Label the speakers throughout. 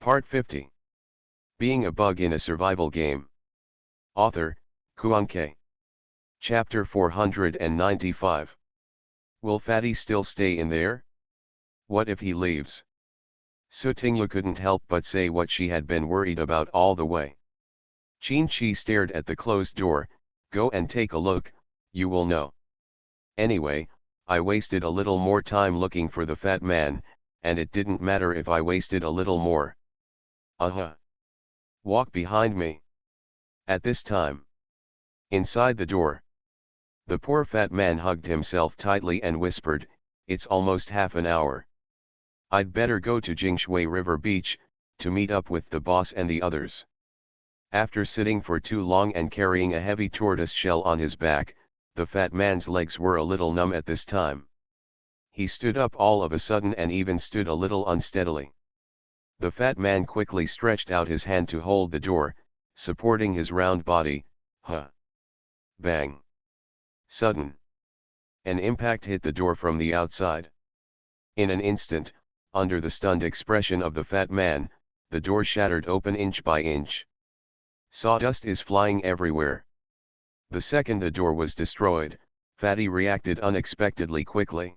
Speaker 1: Part 50. Being a Bug in a Survival Game. Author, Kuanke. Chapter 495. Will Fatty still stay in there? What if he leaves? Sutingyu couldn't help but say what she had been worried about all the way. Qin-Chi stared at the closed door. Go and take a look, you will know. Anyway, I wasted a little more time looking for the fat man, and it didn't matter if I wasted a little more. Walk behind me. At this time. Inside the door. The poor fat man hugged himself tightly and whispered, it's almost half an hour. I'd better go to Jingshui River Beach, to meet up with the boss and the others. After sitting for too long and carrying a heavy tortoise shell on his back, the fat man's legs were a little numb at this time. He stood up all of a sudden and even stood a little unsteadily. The fat man quickly stretched out his hand to hold the door, supporting his round body. Bang. Sudden. An impact hit the door from the outside. In an instant, under the stunned expression of the fat man, the door shattered open inch by inch. Sawdust is flying everywhere. The second the door was destroyed, Fatty reacted unexpectedly quickly.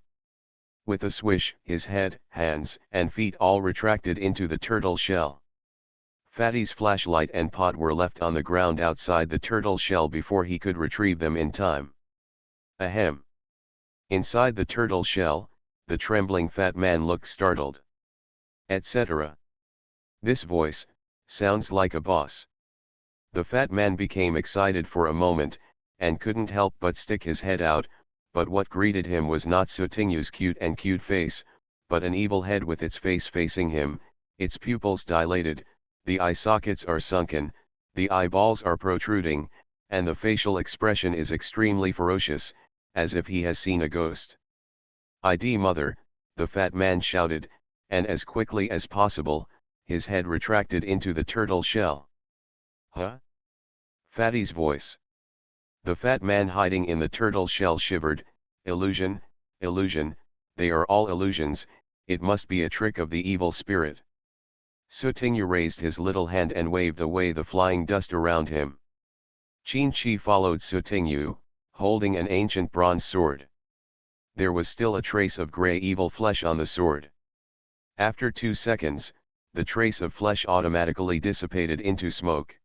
Speaker 1: With a swish, his head, hands, and feet all retracted into the turtle shell. Fatty's flashlight and pot were left on the ground outside the turtle shell before he could retrieve them in time. Ahem. Inside the turtle shell, the trembling fat man looked startled. Etc. This voice sounds like a boss. The fat man became excited for a moment, and couldn't help but stick his head out, but what greeted him was not Sutingyu's cute face, but an evil head with its face facing him, its pupils dilated, the eye sockets are sunken, the eyeballs are protruding, and the facial expression is extremely ferocious, as if he has seen a ghost. "ID mother," the fat man shouted, and as quickly as possible, his head retracted into the turtle shell. Huh? Fatty's voice. The fat man hiding in the turtle shell shivered. Illusion, illusion, they are all illusions, it must be a trick of the evil spirit. Sutingyu raised his little hand and waved away the flying dust around him. Qin-Chi followed Sutingyu, holding an ancient bronze sword. There was still a trace of gray evil flesh on the sword. After 2 seconds, the trace of flesh automatically dissipated into smoke.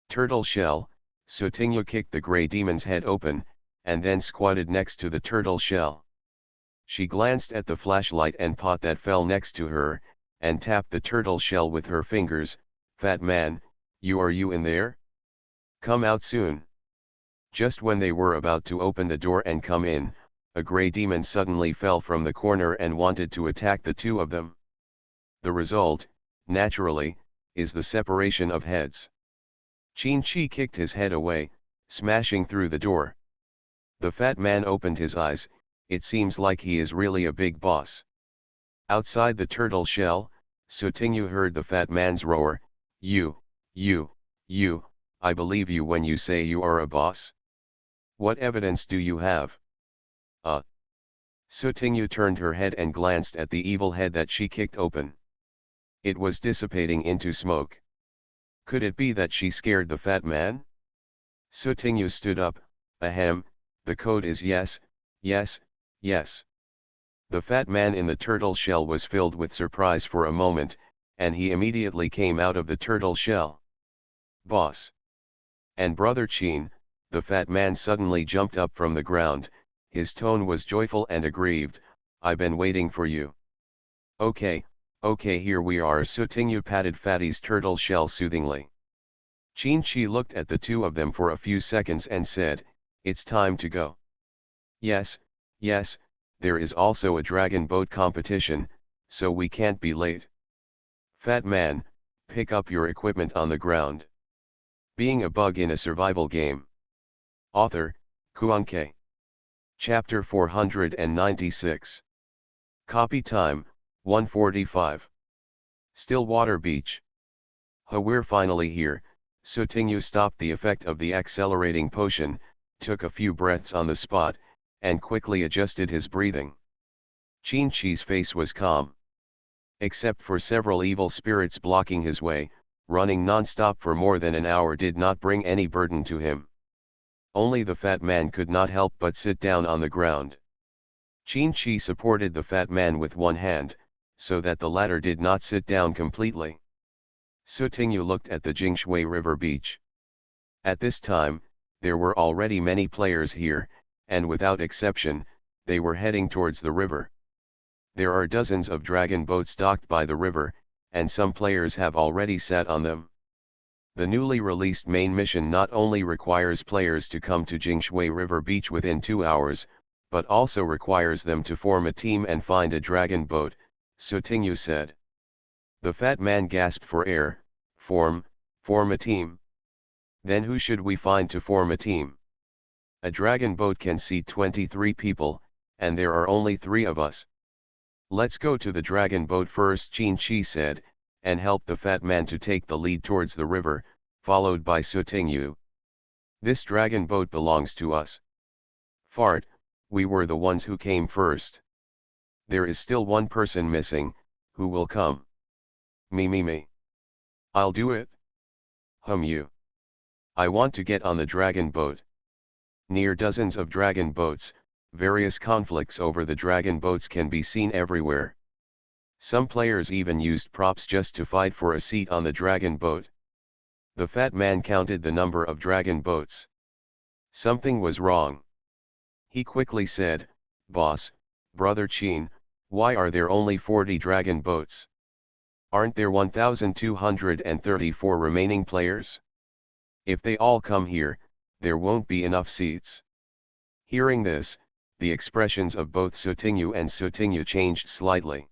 Speaker 1: Turtle shell. Sutingyu kicked the grey demon's head open, and then squatted next to the turtle shell. She glanced at the flashlight and pot that fell next to her, and tapped the turtle shell with her fingers. Fat man, are you in there? Come out soon. Just when they were about to open the door and come in, a grey demon suddenly fell from the corner and wanted to attack the two of them. The result, naturally, is the separation of heads. Qin-Chi kicked his head away, smashing through the door. The fat man opened his eyes. It seems like he is really a big boss. Outside the turtle shell, Sutingyu heard the fat man's roar, you, I believe you when you say you are a boss. What evidence do you have? Sutingyu turned her head and glanced at the evil head that she kicked open. It was dissipating into smoke. Could it be that she scared the fat man? Sutingyu stood up. Ahem, the code is yes. The fat man in the turtle shell was filled with surprise for a moment, and he immediately came out of the turtle shell. Boss. And Brother Qin, the fat man suddenly jumped up from the ground. His tone was joyful and aggrieved. I've been waiting for you. Okay, here we are. Sutingyu patted Fatty's turtle shell soothingly. Qin-Chi looked at the two of them for a few seconds and said, it's time to go. Yes, there is also a dragon boat competition, so we can't be late. Fat man, pick up your equipment on the ground. Being a Bug in a Survival Game. Author, Kuanke. Chapter 496. Copy time, 1:45. Stillwater Beach. We're finally here. Sutingyu stopped the effect of the accelerating potion, took a few breaths on the spot, and quickly adjusted his breathing. Qin-Chi's face was calm. Except for several evil spirits blocking his way, running non-stop for more than an hour did not bring any burden to him. Only the fat man could not help but sit down on the ground. Qin-Chi supported the fat man with one hand, so that the latter did not sit down completely. Sutingyu looked at the Jingshui River beach. At this time, there were already many players here, and without exception, they were heading towards the river. There are dozens of dragon boats docked by the river, and some players have already sat on them. The newly released main mission not only requires players to come to Jingshui River Beach within 2 hours, but also requires them to form a team and find a dragon boat, Sutingyu said. The fat man gasped for air. Form a team? Then who should we find to form a team? A dragon boat can seat 23 people, and there are only 3 of us. Let's go to the dragon boat first, Qin-Chi said, and helped the fat man to take the lead towards the river, followed by Sutingyu. This dragon boat belongs to us. Fart, we were the ones who came first. There is still one person missing, who will come? Me. I'll do it. You. I want to get on the dragon boat. Near dozens of dragon boats, various conflicts over the dragon boats can be seen everywhere. Some players even used props just to fight for a seat on the dragon boat. The fat man counted the number of dragon boats. Something was wrong. He quickly said, "Boss, Brother Qin, why are there only 40 dragon boats? Aren't there 1,234 remaining players? If they all come here, there won't be enough seats." Hearing this, the expressions of both Sutingyu and Sutingyu changed slightly.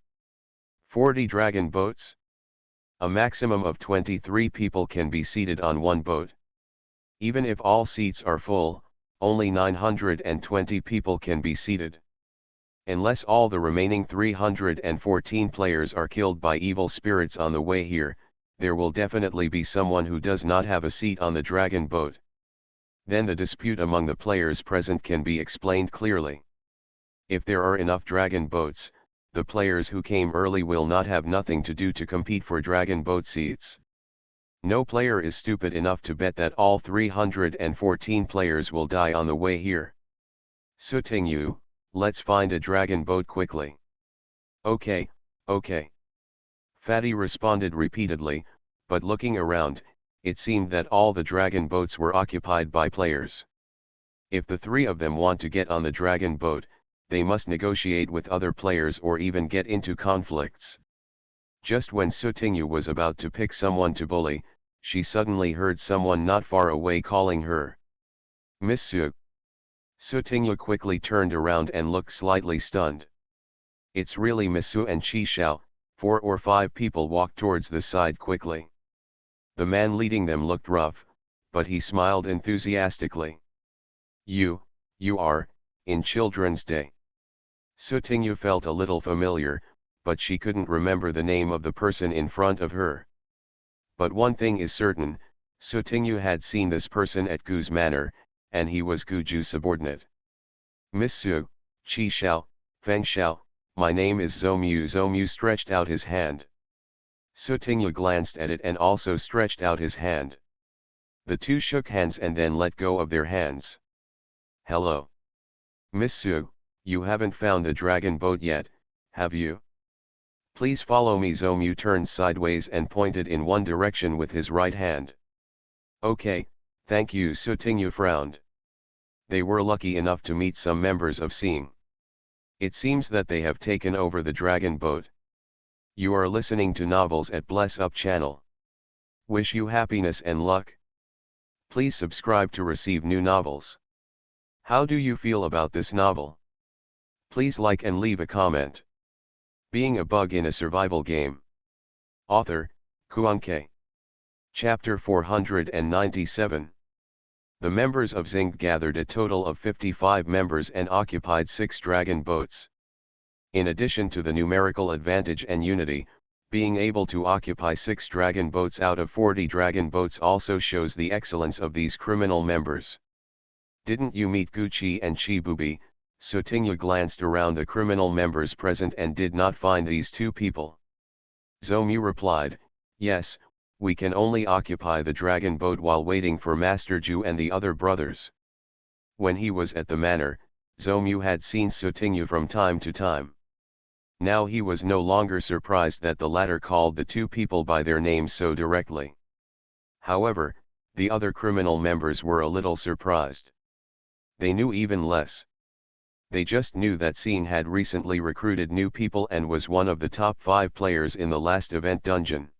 Speaker 1: 40 dragon boats? A maximum of 23 people can be seated on one boat. Even if all seats are full, only 920 people can be seated. Unless all the remaining 314 players are killed by evil spirits on the way here, there will definitely be someone who does not have a seat on the dragon boat. Then the dispute among the players present can be explained clearly. If there are enough dragon boats, the players who came early will not have nothing to do to compete for dragon boat seats. No player is stupid enough to bet that all 314 players will die on the way here. Sutingyu, let's find a dragon boat quickly. Okay. Fatty responded repeatedly, but looking around, it seemed that all the dragon boats were occupied by players. If the 3 of them want to get on the dragon boat, they must negotiate with other players or even get into conflicts. Just when Sutingyu was about to pick someone to bully, she suddenly heard someone not far away calling her. "Miss Su." Sutingyu quickly turned around and looked slightly stunned. It's really Miss Su and Chi Xiao. 4 or 5 people walked towards the side quickly. The man leading them looked rough, but he smiled enthusiastically. You are, in Children's Day." Sutingyu felt a little familiar, but she couldn't remember the name of the person in front of her. But one thing is certain, Sutingyu had seen this person at Gu's manor, and he was Guju's subordinate. "Miss Su, Chi Xiao, Feng Xiao, my name is Zomyu." Zomyu stretched out his hand. Sutingyu glanced at it and also stretched out his hand. The two shook hands and then let go of their hands. "Hello. Miss Su, you haven't found the dragon boat yet, have you? Please follow me." Zomyu turned sideways and pointed in one direction with his right hand. "Okay, thank you." Sutingyu frowned. They were lucky enough to meet some members of Seeing. It seems that they have taken over the dragon boat. You are listening to Novels at Bless Up channel. Wish you happiness and luck. Please subscribe to receive new novels. How do you feel about this novel? Please like and leave a comment. Being a Bug in a Survival Game. Author, Kuanke. Chapter 497. The members of Xing gathered a total of 55 members and occupied 6 dragon boats. In addition to the numerical advantage and unity, being able to occupy 6 dragon boats out of 40 dragon boats also shows the excellence of these criminal members. Didn't you meet Gucci and Chibubi? Sutingyu glanced around the criminal members present and did not find these 2 people. Zomyu replied, yes, we can only occupy the dragon boat while waiting for Master Ju and the other brothers. When he was at the manor, Zomyu had seen Sutingyu from time to time. Now he was no longer surprised that the latter called the two people by their names so directly. However, the other criminal members were a little surprised. They knew even less. They just knew that Scene had recently recruited new people and was one of the top 5 players in the last event dungeon.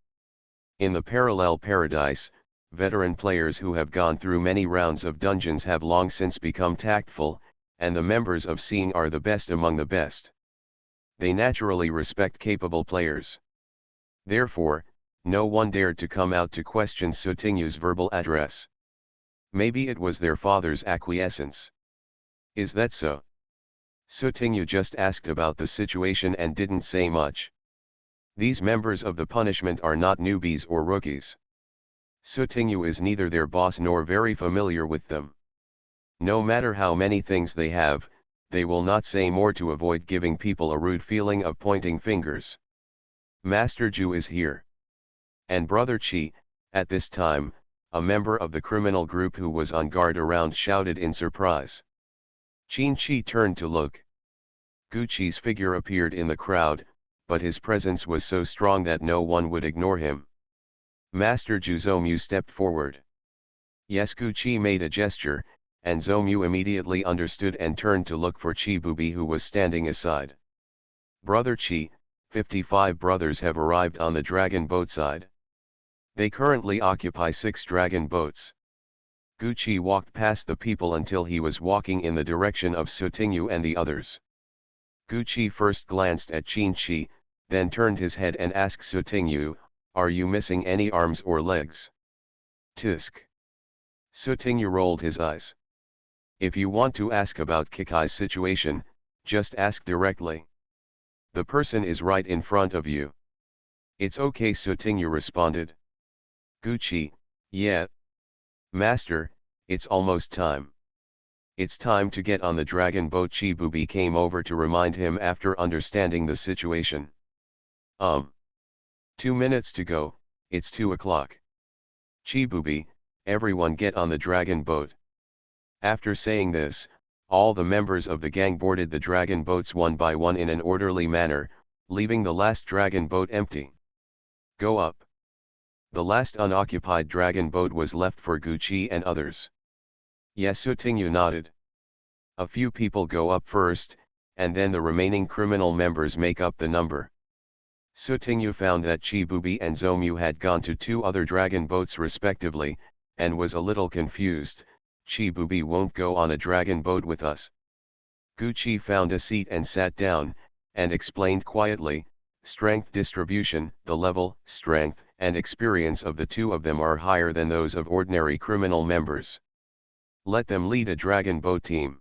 Speaker 1: In the parallel paradise, veteran players who have gone through many rounds of dungeons have long since become tactful, and the members of Scene are the best among the best. They naturally respect capable players. Therefore, no one dared to come out to question Sutingyu's verbal address. Maybe it was their father's acquiescence. Is that so? Sutingyu just asked about the situation and didn't say much. These members of the punishment are not newbies or rookies. Sutingyu is neither their boss nor very familiar with them. No matter how many things they have, they will not say more to avoid giving people a rude feeling of pointing fingers. Master Ju is here. And Brother Chi, at this time, a member of the criminal group who was on guard around, shouted in surprise. Qin Chi turned to look. Gu Chi's figure appeared in the crowd, but his presence was so strong that no one would ignore him. Master Ju Zomyu stepped forward. Yes, Gu Chi made a gesture, and Zomyu immediately understood and turned to look for Chi Bubi, who was standing aside. Brother Chi, 55 brothers have arrived on the dragon boat side. They currently occupy 6 dragon boats. Gu Chi walked past the people until he was walking in the direction of Sutingyu and the others. Gu Chi first glanced at Qin Chi, then turned his head and asked Sutingyu, "Are you missing any arms or legs?" Tisk. Sutingyu rolled his eyes. If you want to ask about Kikai's situation, just ask directly. The person is right in front of you. It's okay, Sutingyu responded. Gu Chi, yeah. Master, it's almost time. It's time to get on the dragon boat. Chi Bubi came over to remind him after understanding the situation. 2 minutes to go, it's 2 o'clock. Chi Bubi, everyone get on the dragon boat. After saying this, all the members of the gang boarded the dragon boats one by one in an orderly manner, leaving the last dragon boat empty. Go up. The last unoccupied dragon boat was left for Gu Chi and others. Yes, Sutingyu nodded. A few people go up first, and then the remaining criminal members make up the number. Sutingyu found that Chi Bubi and Zomyu had gone to 2 other dragon boats respectively, and was a little confused. Chi Bubi won't go on a dragon boat with us. Gu Chi found a seat and sat down, and explained quietly, strength distribution, the level, strength, and experience of the 2 of them are higher than those of ordinary criminal members. Let them lead a dragon boat team.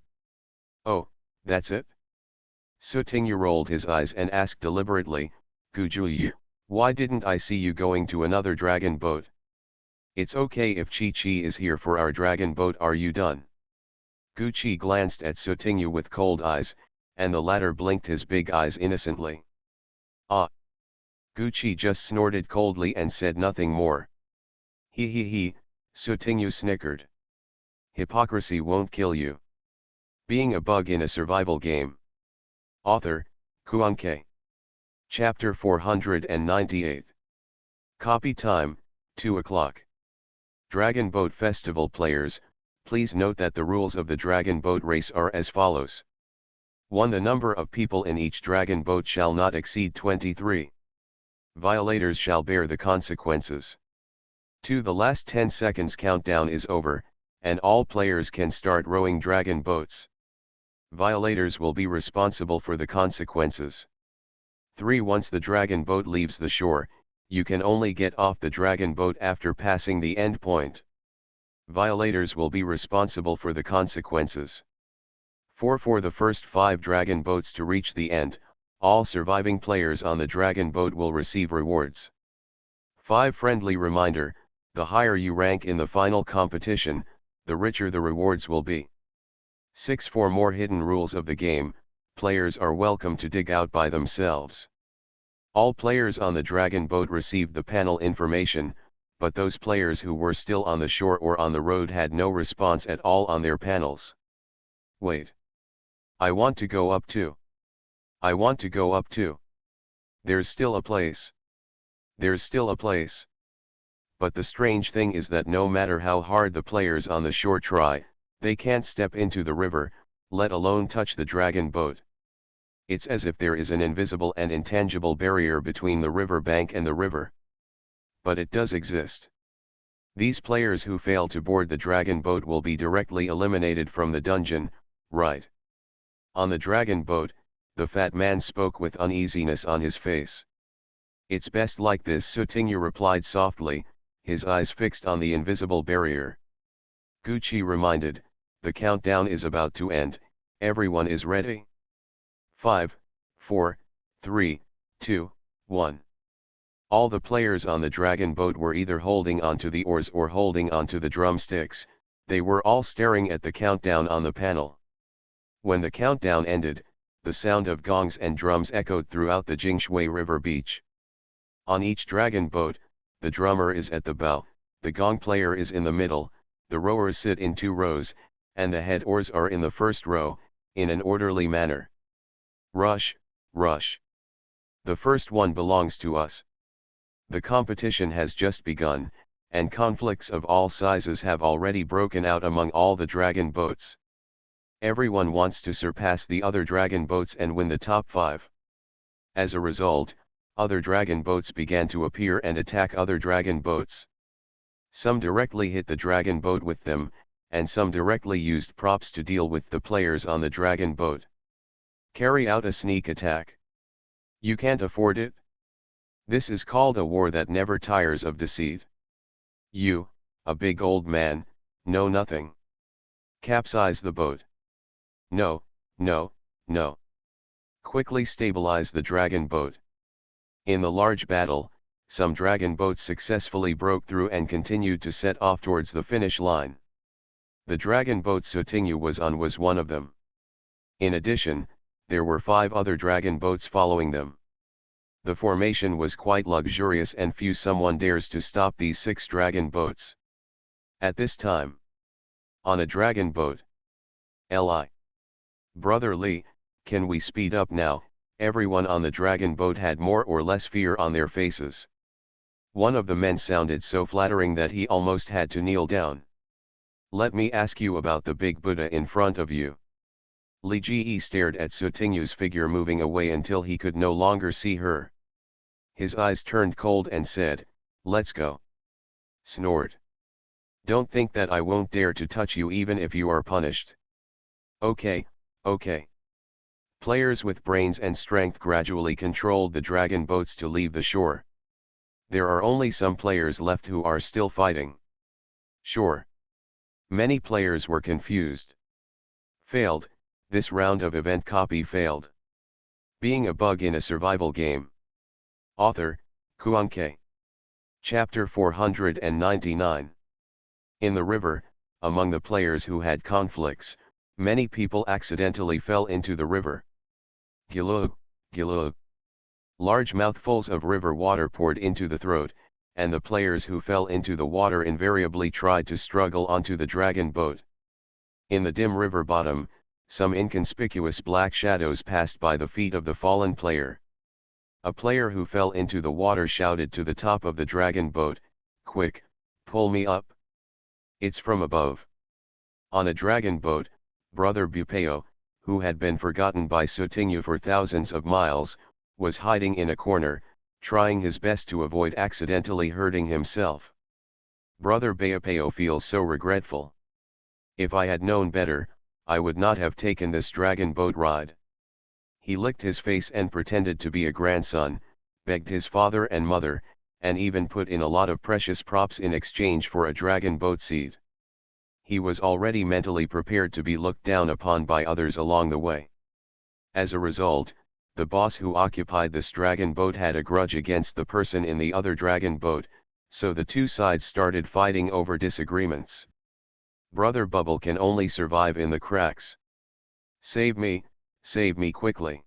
Speaker 1: Oh, that's it? Sutingyu rolled his eyes and asked deliberately, Gu Juyu, why didn't I see you going to another dragon boat? It's okay if Chi Chi is here for our dragon boat. Are you done? Gu Chi glanced at Sutingyu with cold eyes, and the latter blinked his big eyes innocently. Ah! Gu Chi just snorted coldly and said nothing more. He, Sutingyu snickered. Hypocrisy won't kill you. Being a bug in a survival game. Author, Kuanke. Chapter 498. Copy time, 2 o'clock. Dragon Boat Festival players, please note that the rules of the Dragon Boat race are as follows. 1. The number of people in each dragon boat shall not exceed 23. Violators shall bear the consequences. 2. The last 10 seconds countdown is over, and all players can start rowing dragon boats. Violators will be responsible for the consequences. 3. Once the dragon boat leaves the shore, you can only get off the dragon boat after passing the end point. Violators will be responsible for the consequences. 4. For the first 5 dragon boats to reach the end, all surviving players on the dragon boat will receive rewards. 5. Friendly reminder, the higher you rank in the final competition, the richer the rewards will be. 6. For more hidden rules of the game, players are welcome to dig out by themselves. All players on the dragon boat received the panel information, but those players who were still on the shore or on the road had no response at all on their panels. Wait. I want to go up too. I want to go up too. There's still a place. There's still a place. But the strange thing is that no matter how hard the players on the shore try, they can't step into the river, let alone touch the dragon boat. It's as if there is an invisible and intangible barrier between the river bank and the river. But it does exist. These players who fail to board the dragon boat will be directly eliminated from the dungeon, right? On the dragon boat, the fat man spoke with uneasiness on his face. It's best like this, Sutinyu replied softly, his eyes fixed on the invisible barrier. Gucci reminded, the countdown is about to end, everyone is ready. 5, 4, 3, 2, 1. All the players on the dragon boat were either holding onto the oars or holding onto the drumsticks, they were all staring at the countdown on the panel. When the countdown ended, the sound of gongs and drums echoed throughout the Jingshui River beach. On each dragon boat, the drummer is at the bow, the gong player is in the middle, the rowers sit in 2 rows, and the head oars are in the first row, in an orderly manner. Rush, rush. The first one belongs to us. The competition has just begun, and conflicts of all sizes have already broken out among all the dragon boats. Everyone wants to surpass the other dragon boats and win the top 5. As a result, other dragon boats began to appear and attack other dragon boats. Some directly hit the dragon boat with them, and some directly used props to deal with the players on the dragon boat. Carry out a sneak attack. You can't afford it? This is called a war that never tires of deceit. You, a big old man, know nothing. Capsize the boat. No, no, no. Quickly stabilize the dragon boat. In the large battle, some dragon boats successfully broke through and continued to set off towards the finish line. The dragon boat Sutinyu was on was one of them. In addition, there were 5 other dragon boats following them. The formation was quite luxurious and someone dares to stop these 6 dragon boats. At this time, on a dragon boat. Li. Brother Li, can we speed up now? Everyone on the dragon boat had more or less fear on their faces. One of the men sounded so flattering that he almost had to kneel down. Let me ask you about the big Buddha in front of you. Li Ji stared at Sutinyu's figure moving away until he could no longer see her. His eyes turned cold and said, let's go. Snort. Don't think that I won't dare to touch you even if you are punished. Okay, okay. Players with brains and strength gradually controlled the dragon boats to leave the shore. There are only some players left who are still fighting. Sure. Many players were confused. Failed, this round of event copy failed. Being a bug in a survival game. Author, Kuanke. Chapter 499. In the river, among the players who had conflicts, many people accidentally fell into the river. Gilug, gilug. Large mouthfuls of river water poured into the throat, and the players who fell into the water invariably tried to struggle onto the dragon boat. In the dim river bottom, some inconspicuous black shadows passed by the feet of the fallen player. A player who fell into the water shouted to the top of the dragon boat, quick, pull me up. It's from above. On a dragon boat, Brother Bupeo, who had been forgotten by Sutinyu for thousands of miles, was hiding in a corner, trying his best to avoid accidentally hurting himself. Brother Bupeo feels so regretful. If I had known better, I would not have taken this dragon boat ride. He licked his face and pretended to be a grandson, begged his father and mother, and even put in a lot of precious props in exchange for a dragon boat seat. He was already mentally prepared to be looked down upon by others along the way. As a result, the boss who occupied this dragon boat had a grudge against the person in the other dragon boat, so the two sides started fighting over disagreements. Brother Bubble can only survive in the cracks. Save me quickly.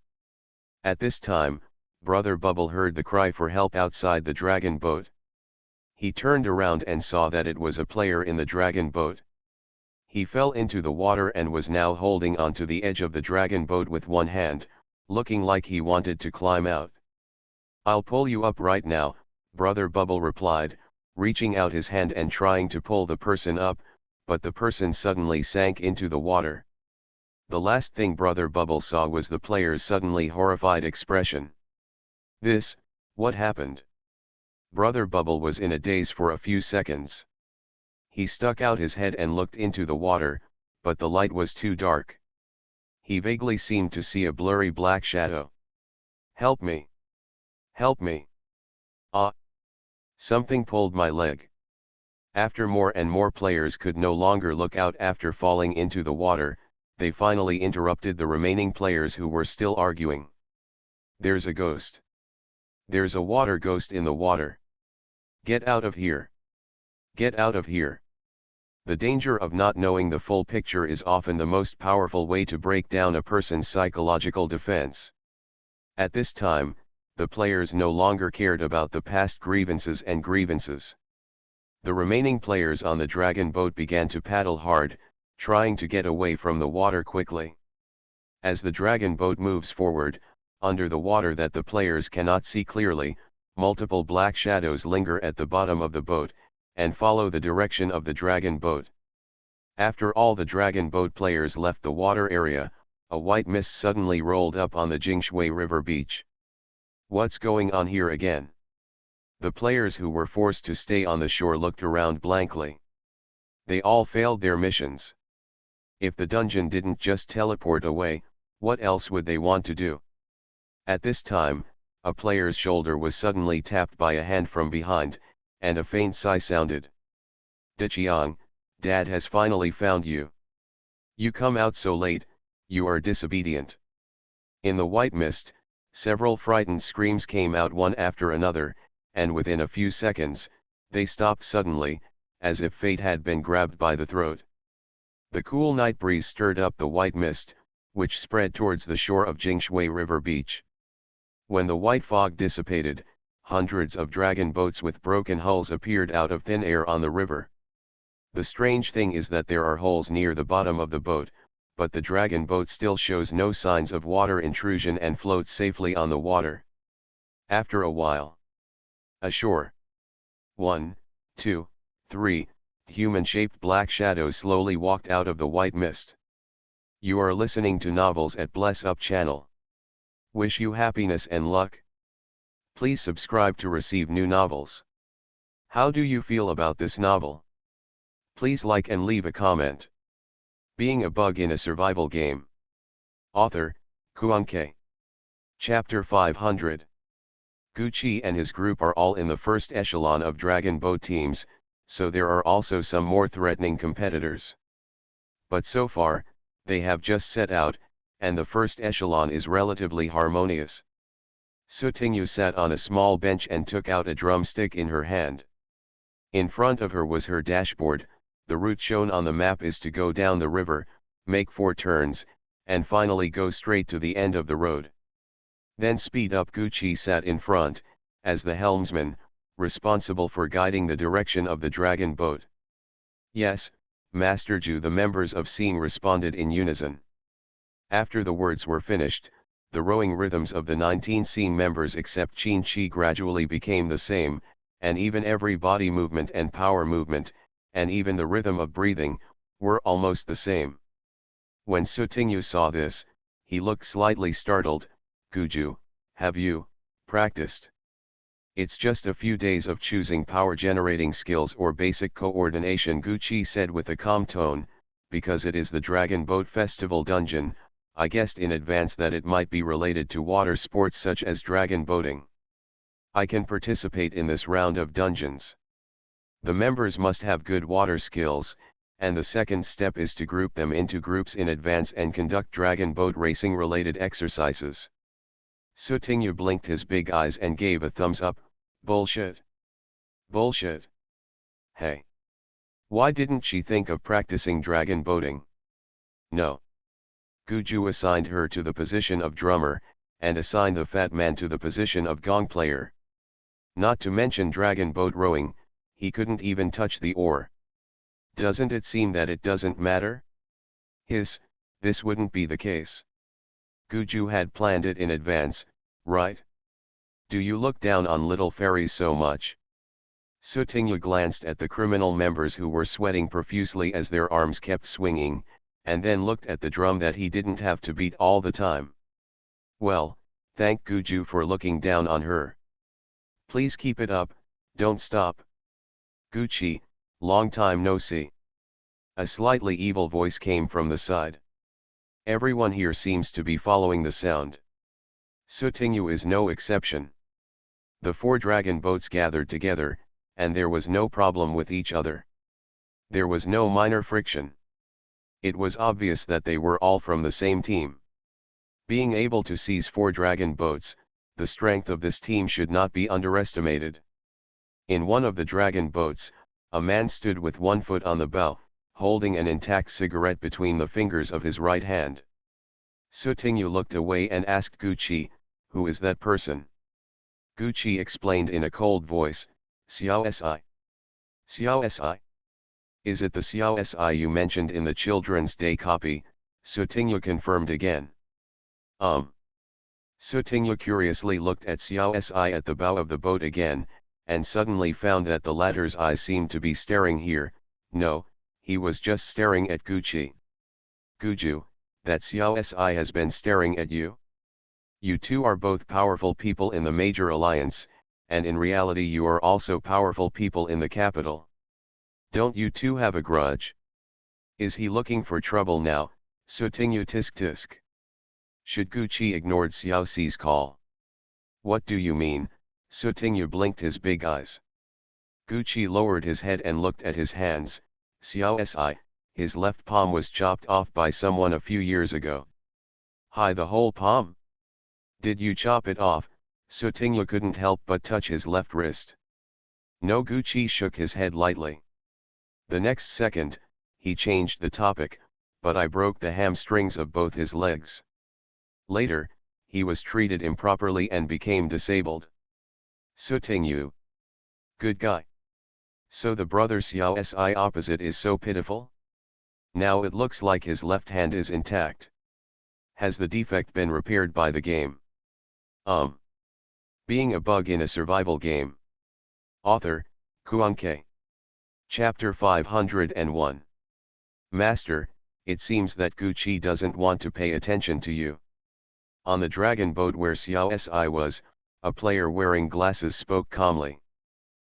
Speaker 1: At this time, Brother Bubble heard the cry for help outside the dragon boat. He turned around and saw that it was a player in the dragon boat. He fell into the water and was now holding onto the edge of the dragon boat with one hand, looking like he wanted to climb out. "I'll pull you up right now," Brother Bubble replied, reaching out his hand and trying to pull the person up, but the person suddenly sank into the water. The last thing Brother Bubble saw was the player's suddenly horrified expression. What happened? Brother Bubble was in a daze for a few seconds. He stuck out his head and looked into the water, but the light was too dark. He vaguely seemed to see a blurry black shadow. "Help me! Help me! Ah!" Something pulled my leg. After more and more players could no longer look out after falling into the water, they finally interrupted the remaining players who were still arguing. "There's a ghost. There's a water ghost in the water. Get out of here. Get out of here." The danger of not knowing the full picture is often the most powerful way to break down a person's psychological defense. At this time, the players no longer cared about the past grievances. The remaining players on the dragon boat began to paddle hard, trying to get away from the water quickly. As the dragon boat moves forward, under the water that the players cannot see clearly, multiple black shadows linger at the bottom of the boat, and follow the direction of the dragon boat. After all the dragon boat players left the water area, a white mist suddenly rolled up on the Jingshui River beach. "What's going on here again?" The players who were forced to stay on the shore looked around blankly. They all failed their missions. If the dungeon didn't just teleport away, what else would they want to do? At this time, a player's shoulder was suddenly tapped by a hand from behind, and a faint sigh sounded. "Dechiang, Dad has finally found you. You come out so late, you are disobedient." In the white mist, several frightened screams came out one after another, and within a few seconds, they stopped suddenly, as if fate had been grabbed by the throat. The cool night breeze stirred up the white mist, which spread towards the shore of Jingshui River beach. When the white fog dissipated, hundreds of dragon boats with broken hulls appeared out of thin air on the river. The strange thing is that there are holes near the bottom of the boat, but the dragon boat still shows no signs of water intrusion and floats safely on the water. After a while, ashore. 1, 2, 3, human-shaped black shadows slowly walked out of the white mist. You are listening to Novels at Bless Up channel. Wish you happiness and luck. Please subscribe to receive new novels. How do you feel about this novel? Please like and leave a comment. Being a Bug in a Survival Game. Author, Kuan-K. Chapter 500. Gucci and his group are all in the first echelon of dragon boat teams, so there are also some more threatening competitors. But so far, they have just set out, and the first echelon is relatively harmonious. Sutingyu sat on a small bench and took out a drumstick in her hand. In front of her was her dashboard. The route shown on the map is to go down the river, make 4 turns, and finally go straight to the end of the road. Then speed up. Gucci sat in front, as the helmsman, responsible for guiding the direction of the dragon boat. "Yes, Master Ju," the members of Seeing responded in unison. After the words were finished, the rowing rhythms of the 19 Seeing members except Qin Chi gradually became the same, and even every body movement and power movement, and even the rhythm of breathing, were almost the same. When Sutingyu saw this, he looked slightly startled. "Guju, have you practiced?" "It's just a few days of choosing power generating skills or basic coordination," Gucci said with a calm tone. "Because it is the Dragon Boat Festival dungeon, I guessed in advance that it might be related to water sports such as dragon boating. I can participate in this round of dungeons. The members must have good water skills, and the second step is to group them into groups in advance and conduct dragon boat racing related exercises." Sutingyu blinked his big eyes and gave a thumbs up. "Bullshit. Bullshit. Hey. Why didn't she think of practicing dragon boating?" "No." Guju assigned her to the position of drummer, and assign the fat man to the position of gong player. Not to mention dragon boat rowing, he couldn't even touch the oar. Doesn't it seem that it doesn't matter? This wouldn't be the case. Guju had planned it in advance, right? Do you look down on little fairies so much? Sutingyu glanced at the criminal members who were sweating profusely as their arms kept swinging, and then looked at the drum that he didn't have to beat all the time. Well, thank Guju for looking down on her. Please keep it up, don't stop. Gucci, long time no see. A slightly evil voice came from the side. Everyone here seems to be following the sound. Sutingyu is no exception. The 4 dragon boats gathered together, and there was no problem with each other. There was no minor friction. It was obvious that they were all from the same team. Being able to seize 4 dragon boats, the strength of this team should not be underestimated. In one of the dragon boats, a man stood with one foot on the bow, holding an intact cigarette between the fingers of his right hand. Sutingyu looked away and asked Gucci, "Who is that person?" Gucci explained in a cold voice, "Xiao Si." "Xiao Si? Is it the Xiao Si you mentioned in the Children's Day copy?" Sutingyu confirmed again. Sutingyu curiously looked at Xiao Si at the bow of the boat again, and suddenly found that the latter's eyes seemed to be staring here. No, he was just staring at Gucci. "Guju, that Xiao Si has been staring at you? You two are both powerful people in the major alliance, and in reality you are also powerful people in the capital. Don't you two have a grudge? Is he looking for trouble now?" Sutingyu tisk. Should Gucci ignored Xiao Si's call? "What do you mean?" Sutingyu blinked his big eyes. Gucci lowered his head and looked at his hands. "Xiao Si, his left palm was chopped off by someone a few years ago." "Hi, the whole palm? Did you chop it off?" Sutingyu couldn't help but touch his left wrist. No, Gucci shook his head lightly. The next second, he changed the topic, "But I broke the hamstrings of both his legs. Later, he was treated improperly and became disabled." Sutingyu. Good guy. So the brother Xiao Si opposite is so pitiful? Now it looks like his left hand is intact. Has the defect been repaired by the game? Being a bug in a survival game. Author, Kuan-K. Chapter 501. Master, it seems that Gucci doesn't want to pay attention to you. On the dragon boat where Xiao Si was, a player wearing glasses spoke calmly.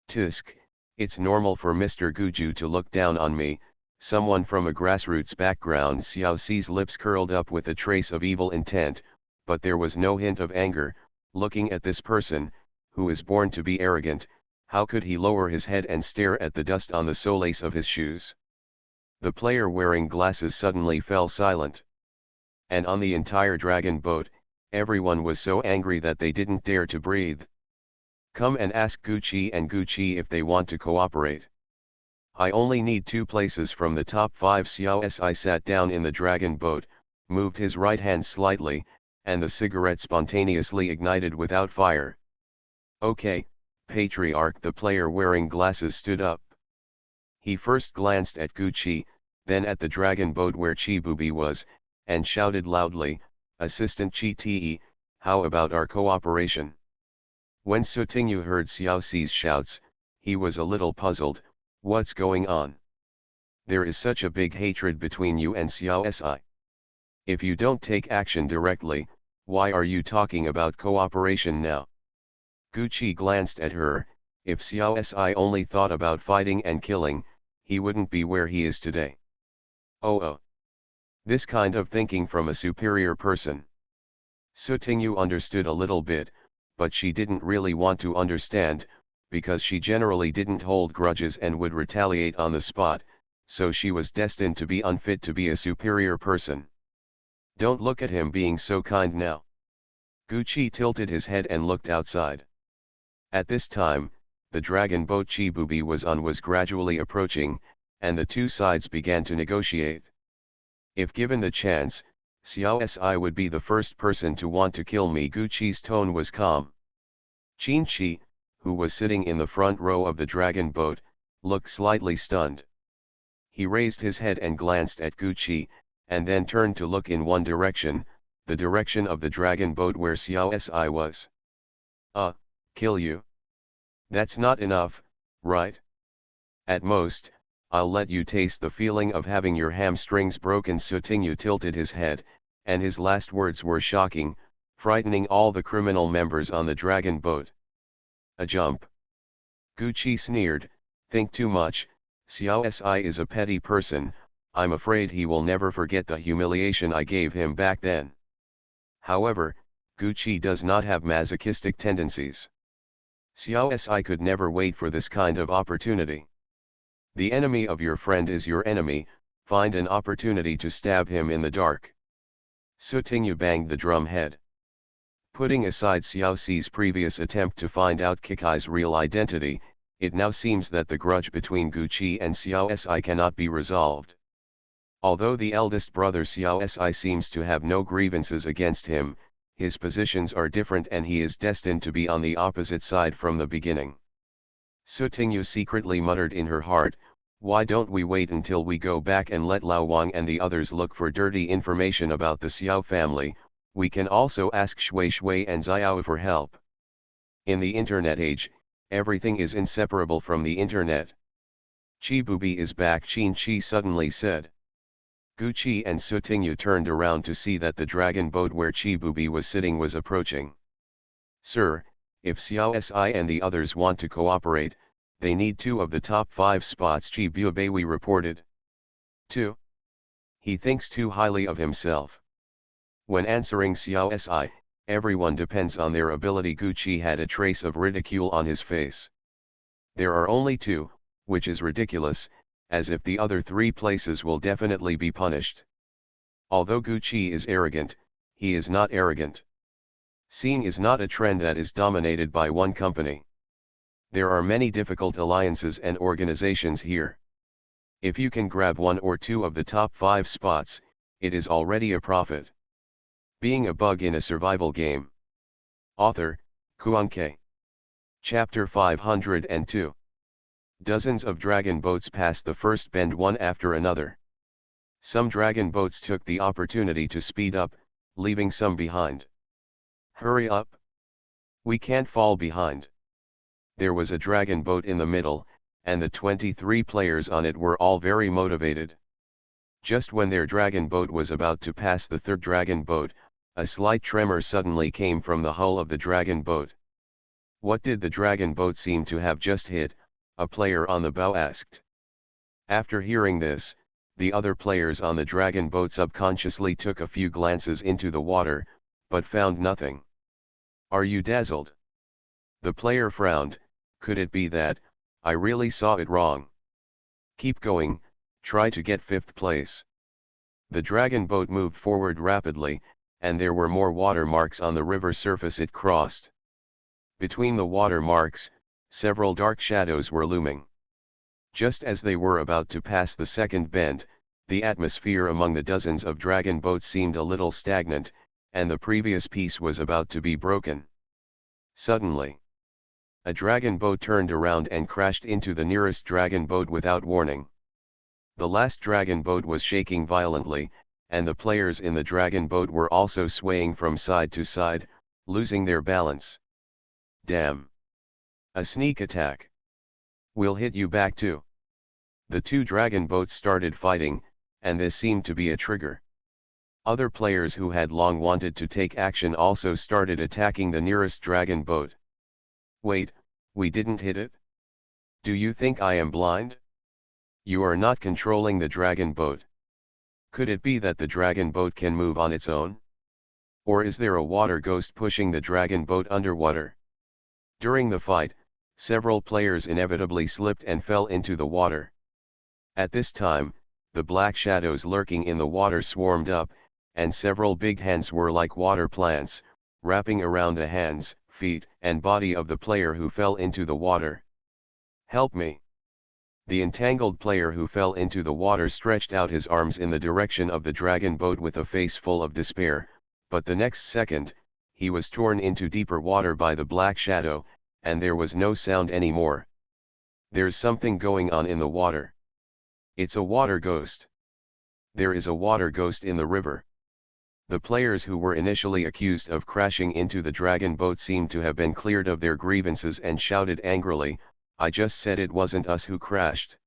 Speaker 1: "Tisk, it's normal for Mr. Guju to look down on me, someone from a grassroots background." Xiao Si's lips curled up with a trace of evil intent, but there was no hint of anger. Looking at this person, who is born to be arrogant, how could he lower his head and stare at the dust on the soles of his shoes? The player wearing glasses suddenly fell silent. And on the entire dragon boat, everyone was so angry that they didn't dare to breathe. Come and ask Gucci and Gucci if they want to cooperate. I only need 2 places from the top 5. Xiao Si sat down in the dragon boat, moved his right hand slightly, and the cigarette spontaneously ignited without fire. "Okay, Patriarch." The player wearing glasses stood up. He first glanced at Gucci, then at the dragon boat where Chibubi was, and shouted loudly, "Assistant Chi-Te, how about our cooperation?" When Sutingyu heard Xiao Si's shouts, he was a little puzzled. What's going on? There is such a big hatred between you and Xiao Si. If you don't take action directly, why are you talking about cooperation now? Gucci glanced at her. If Xiao Si only thought about fighting and killing, he wouldn't be where he is today. Oh. This kind of thinking from a superior person. Sutingyu understood a little bit, but she didn't really want to understand, because she generally didn't hold grudges and would retaliate on the spot, so she was destined to be unfit to be a superior person. Don't look at him being so kind now. Gucci tilted his head and looked outside. At this time, the dragon boat Chibubi was on was gradually approaching, and the two sides began to negotiate. If given the chance, Xiao Si would be the first person to want to kill me. Guqi's tone was calm. Qin Shi, who was sitting in the front row of the dragon boat, looked slightly stunned. He raised his head and glanced at Guqi, and then turned to look in one direction, the direction of the dragon boat where Xiao Si was. Kill you? That's not enough, right? At most, I'll let you taste the feeling of having your hamstrings broken. Sutingyu tilted his head, and his last words were shocking, frightening all the criminal members on the dragon boat. A jump. Guqi sneered, think too much, Xiao Si is a petty person, I'm afraid he will never forget the humiliation I gave him back then. However, Guqi does not have masochistic tendencies. Xiao Si could never wait for this kind of opportunity. The enemy of your friend is your enemy, find an opportunity to stab him in the dark. Sutingyu banged the drum head. Putting aside Xiao Si's previous attempt to find out Kikai's real identity, it now seems that the grudge between Guqi and Xiao Si cannot be resolved. Although the eldest brother Xiao Si seems to have no grievances against him, his positions are different and he is destined to be on the opposite side from the beginning. Sutingyu secretly muttered in her heart, why don't we wait until we go back and let Lao Wang and the others look for dirty information about the Xiao family, we can also ask Shui Shui and Xiao for help. In the internet age, everything is inseparable from the internet. Chibubi is back, Qin Chi suddenly said. Guqi and Sutingyu turned around to see that the dragon boat where Chibubi was sitting was approaching. Sir, if Xiao Si and the others want to cooperate, they need 2 of the top 5 spots, Chibubi reported. 2. He thinks too highly of himself. When answering Xiao Si, everyone depends on their ability. Guqi had a trace of ridicule on his face. There are only 2, which is ridiculous, as if the other 3 places will definitely be punished. Although Guqi is arrogant, he is not arrogant. Seeing is not a trend that is dominated by one company. There are many difficult alliances and organizations here. If you can grab 1 or 2 of the top 5 spots, it is already a profit. Being a bug in a survival game. Author, Kuan-Kei. Chapter 502. Dozens of dragon boats passed the first bend one after another. Some dragon boats took the opportunity to speed up, leaving some behind. Hurry up! We can't fall behind. There was a dragon boat in the middle, and the 23 players on it were all very motivated. Just when their dragon boat was about to pass the third dragon boat, a slight tremor suddenly came from the hull of the dragon boat. What did the dragon boat seem to have just hit? A player on the bow asked. After hearing this, the other players on the dragon boat subconsciously took a few glances into the water, but found nothing. Are you dazzled? The player frowned, could it be that, I really saw it wrong? Keep going, try to get 5th place. The dragon boat moved forward rapidly, and there were more water marks on the river surface it crossed. Between the water marks, several dark shadows were looming. Just as they were about to pass the second bend, the atmosphere among the dozens of dragon boats seemed a little stagnant, and the previous peace was about to be broken. Suddenly, a dragon boat turned around and crashed into the nearest dragon boat without warning. The last dragon boat was shaking violently, and the players in the dragon boat were also swaying from side to side, losing their balance. Damn! A sneak attack. We'll hit you back too. The 2 dragon boats started fighting, and this seemed to be a trigger. Other players who had long wanted to take action also started attacking the nearest dragon boat. Wait, we didn't hit it? Do you think I am blind? You are not controlling the dragon boat. Could it be that the dragon boat can move on its own? Or is there a water ghost pushing the dragon boat underwater? During the fight, several players inevitably slipped and fell into the water. At this time, the black shadows lurking in the water swarmed up, and several big hands were like water plants, wrapping around the hands, feet, and body of the player who fell into the water. Help me! The entangled player who fell into the water stretched out his arms in the direction of the dragon boat with a face full of despair, but the next second, he was torn into deeper water by the black shadow, and there was no sound anymore. There's something going on in the water. It's a water ghost. There is a water ghost in the river. The players who were initially accused of crashing into the dragon boat seemed to have been cleared of their grievances and shouted angrily, "I just said it wasn't us who crashed.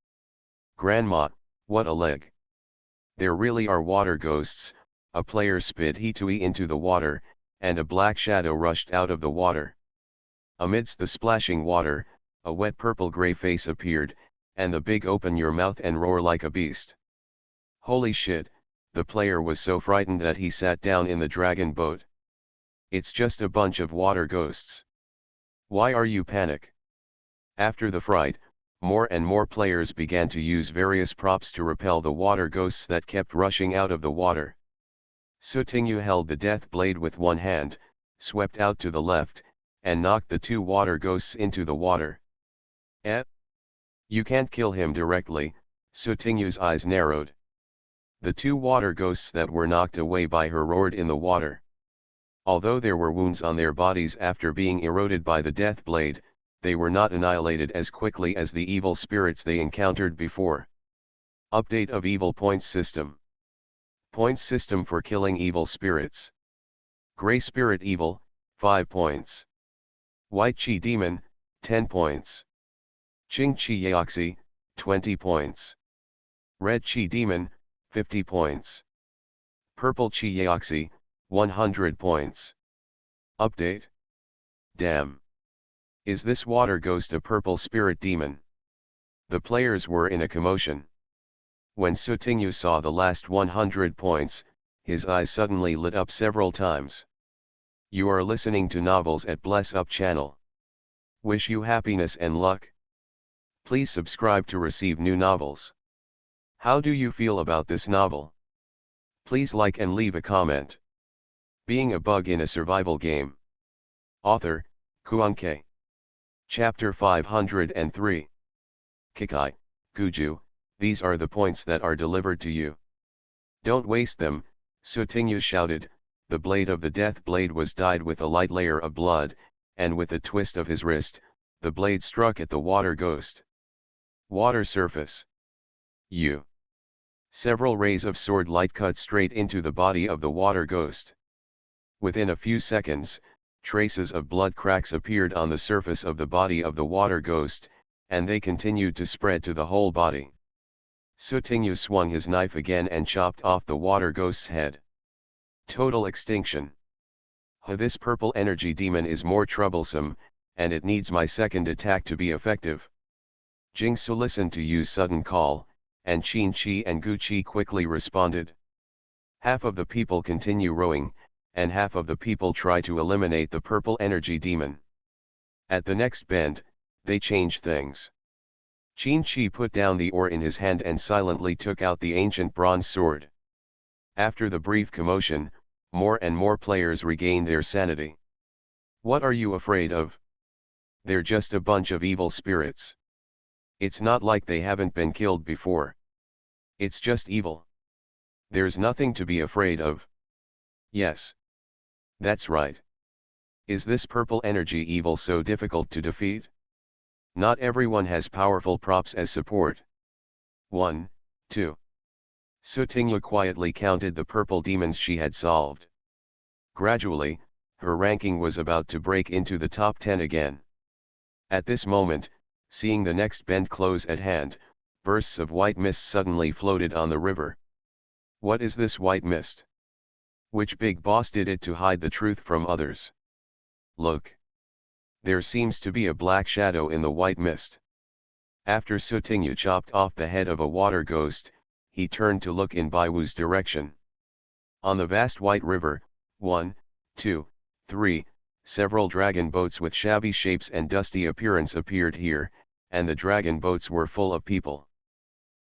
Speaker 1: Grandma, what a leg. There really are water ghosts." A player spit Hitui into the water, and a black shadow rushed out of the water. Amidst the splashing water, a wet purple-gray face appeared, and the big "open your mouth and roar like a beast." Holy shit, the player was so frightened that he sat down in the dragon boat. It's just a bunch of water ghosts. Why are you panic? After the fright, more and more players began to use various props to repel the water ghosts that kept rushing out of the water. Sutingyu held the death blade with one hand, swept out to the left, and knocked the two water ghosts into the water. You can't kill him directly. Sutingyu's eyes narrowed. The two water ghosts that were knocked away by her roared in the water. Although there were wounds on their bodies after being eroded by the death blade, they were not annihilated as quickly as the evil spirits they encountered before. Update of Evil Points System. Points system for killing evil spirits. Gray Spirit Evil, 5 points. White Chi Demon, 10 points. Qing Chi Yaoxi, 20 points. Red Chi Demon, 50 points. Purple Chi Yaoxi, 100 points. Update. Damn. Is this water ghost a purple spirit demon? The players were in a commotion. When Sutingyu saw the last 100 points, his eyes suddenly lit up several times. You are listening to Novels at Bless Up channel. Wish you happiness and luck. Please subscribe to receive new novels. How do you feel about this novel? Please like and leave a comment. Being a bug in a survival game. Author, Kuanke. Chapter 503. Kikai, Guju, these are the points that are delivered to you. Don't waste them, Sutingyu shouted. The blade of the death blade was dyed with a light layer of blood, and with a twist of his wrist, the blade struck at the water ghost. Water surface. Several rays of sword light cut straight into the body of the water ghost. Within a few seconds, traces of blood cracks appeared on the surface of the body of the water ghost, and they continued to spread to the whole body. Sutingyu swung his knife again and chopped off the water ghost's head. Total extinction. This purple energy demon is more troublesome, and it needs my second attack to be effective. Jingsu listened to Yu's sudden call, and Qin Chi and Gu Chi quickly responded. Half of the people continue rowing, and half of the people try to eliminate the purple energy demon. At the next bend, they change things. Qin Chi put down the oar in his hand and silently took out the ancient bronze sword. After the brief commotion, more and more players regained their sanity. What are you afraid of? They're just a bunch of evil spirits. It's not like they haven't been killed before. It's just evil. There's nothing to be afraid of. Yes. That's right. Is this purple energy evil so difficult to defeat? Not everyone has powerful props as support. 1, 2. Sutingyu quietly counted the purple demons she had solved. Gradually, her ranking was about to break into the top 10 again. At this moment, seeing the next bend close at hand, bursts of white mist suddenly floated on the river. What is this white mist? Which big boss did it to hide the truth from others? Look. There seems to be a black shadow in the white mist. After Sutingyu chopped off the head of a water ghost, he turned to look in Baiwu's direction. On the vast white river, 1, 2, 3, several dragon boats with shabby shapes and dusty appearance appeared here, and the dragon boats were full of people.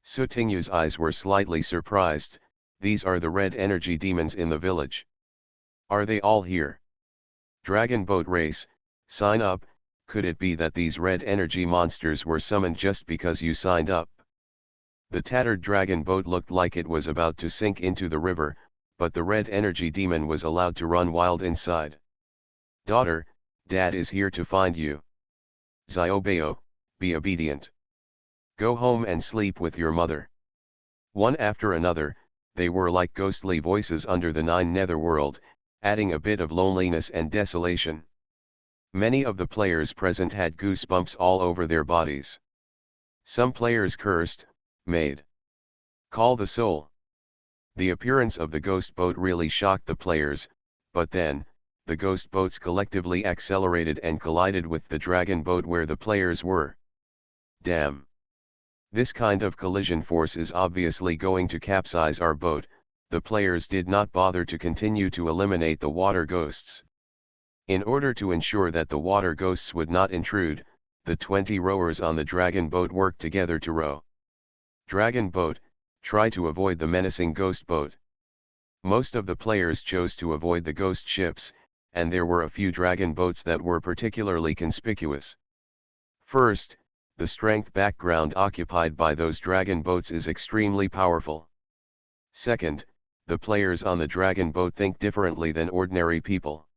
Speaker 1: Sutingyu's eyes were slightly surprised. These are the red energy demons in the village. Are they all here? Dragon boat race, sign up, Could it be that these red energy monsters were summoned just because you signed up? The tattered dragon boat looked like it was about to sink into the river, but the red energy demon was allowed to run wild inside. Daughter, Dad is here to find you. Xiaobao, be obedient. Go home and sleep with your mother. One after another, they were like ghostly voices under the nine netherworld, adding a bit of loneliness and desolation. Many of the players present had goosebumps all over their bodies. Some players cursed, made call the soul. The appearance of the ghost boat really shocked the players, but then, the ghost boats collectively accelerated and collided with the dragon boat where the players were. Damn! This kind of collision force is obviously going to capsize our boat. The players did not bother to continue to eliminate the water ghosts. In order to ensure that the water ghosts would not intrude, the 20 rowers on the dragon boat worked together to row. Dragon boat, try to avoid the menacing ghost boat. Most of the players chose to avoid the ghost ships, and there were a few dragon boats that were particularly conspicuous. First, the strength background occupied by those dragon boats is extremely powerful. Second, the players on the dragon boat think differently than ordinary people.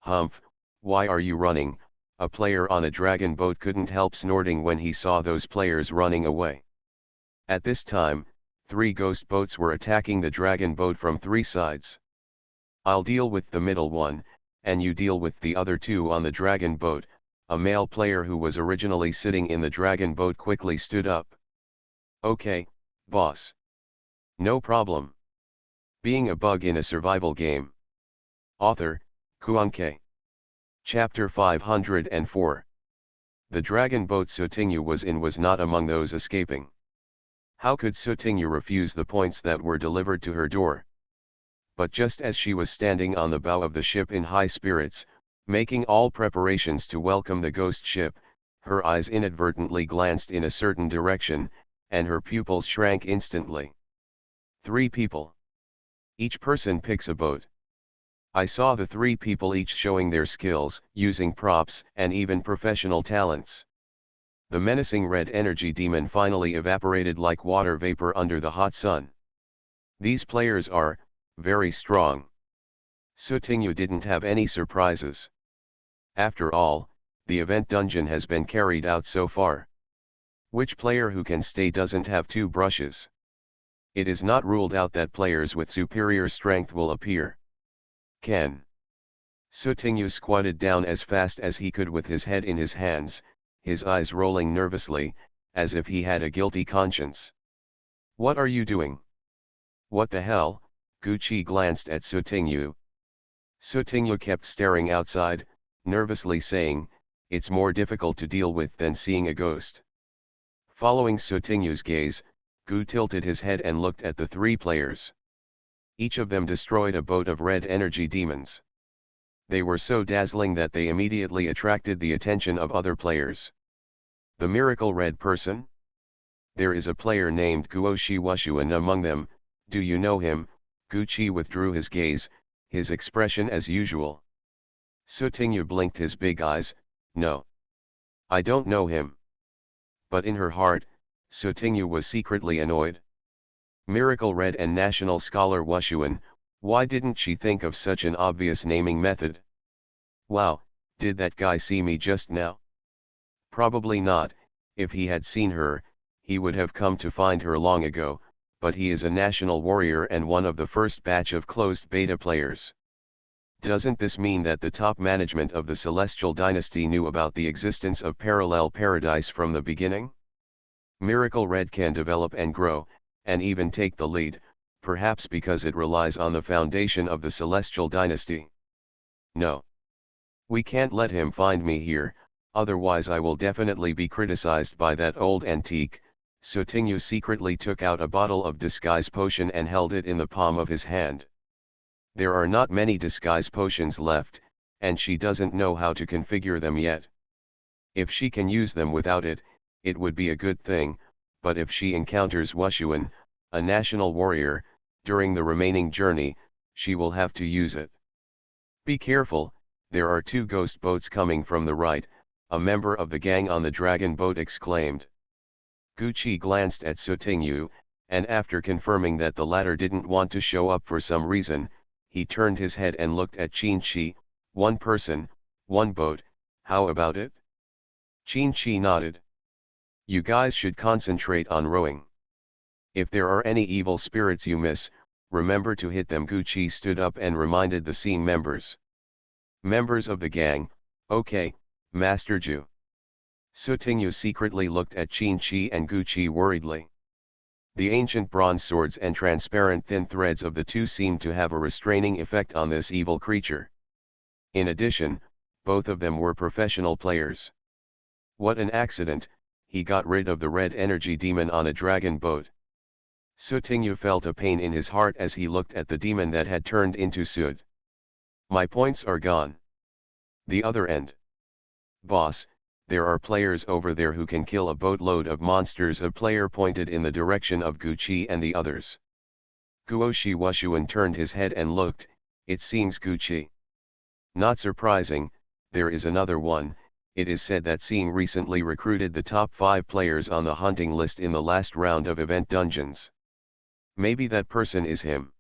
Speaker 1: Humph, why are you running? A player on a dragon boat couldn't help snorting when he saw those players running away. At this time, 3 ghost boats were attacking the dragon boat from 3 sides. I'll deal with the middle one, and you deal with the other 2 on the dragon boat. A male player who was originally sitting in the dragon boat quickly stood up. Okay, boss. No problem. Being a bug in a survival game. Author, Kuanke. Chapter 504. The dragon boat Sutingyu was in was not among those escaping. How could Sutingyu refuse the points that were delivered to her door? But just as she was standing on the bow of the ship in high spirits, making all preparations to welcome the ghost ship, her eyes inadvertently glanced in a certain direction, and her pupils shrank instantly. 3 people. Each person picks a boat. I saw the 3 people each showing their skills, using props, and even professional talents. The menacing red energy demon finally evaporated like water vapor under the hot sun. These players are very strong. Sutingyu didn't have any surprises. After all, the event dungeon has been carried out so far. Which player who can stay doesn't have 2 brushes? It is not ruled out that players with superior strength will appear. Ken. Sutingyu squatted down as fast as he could with his head in his hands, his eyes rolling nervously, as if he had a guilty conscience. What are you doing? What the hell? Gucci glanced at Sutingyu. Sutingyu kept staring outside, nervously saying, it's more difficult to deal with than seeing a ghost. Following Sutingyu's gaze, Gu tilted his head and looked at the 3 players. Each of them destroyed a boat of red energy demons. They were so dazzling that they immediately attracted the attention of other players. The miracle red person? There is a player named Guoshi Wushuan among them. Do you know him? Gucci withdrew his gaze, his expression as usual. Sutingyu blinked his big eyes. No. I don't know him. But in her heart, Sutingyu was secretly annoyed. Miracle Red and National Scholar Wushuan, why didn't she think of such an obvious naming method? Wow, did that guy see me just now? Probably not. If he had seen her, he would have come to find her long ago, but he is a national warrior and one of the first batch of closed beta players. Doesn't this mean that the top management of the Celestial Dynasty knew about the existence of Parallel Paradise from the beginning? Miracle Red can develop and grow, and even take the lead, perhaps because it relies on the foundation of the Celestial Dynasty. No. We can't let him find me here, otherwise I will definitely be criticized by that old antique. Sutingyu secretly took out a bottle of disguise potion and held it in the palm of his hand. There are not many disguise potions left, and she doesn't know how to configure them yet. If she can use them without it, it would be a good thing, but if she encounters Wushuan, a national warrior, during the remaining journey, she will have to use it. Be careful, there are 2 ghost boats coming from the right. a member of the gang on the dragon boat exclaimed. Gucci glanced at Sutingyu, and after confirming that the latter didn't want to show up for some reason, he turned his head and looked at Qinchi. One person, one boat, how about it? Qinchi nodded. You guys should concentrate on rowing. If there are any evil spirits you miss, remember to hit them. Gucci stood up and reminded the scene members. Members of the gang, okay, Master Ju. Sutingyu secretly looked at Qinchi and Gucci worriedly. The ancient bronze swords and transparent thin threads of the two seemed to have a restraining effect on this evil creature. In addition, both of them were professional players. What an accident, he got rid of the red energy demon on a dragon boat. Sutingyu felt a pain in his heart as he looked at the demon that had turned into Sud. My points are gone. The other end. Boss, there are players over there who can kill a boatload of monsters. A player pointed in the direction of Gucci and the others. Guoshi Wushuan turned his head and looked. It seems Gucci. Not surprising, there is another one. It is said that Seeing recently recruited the top 5 players on the hunting list in the last round of event dungeons. Maybe that person is him.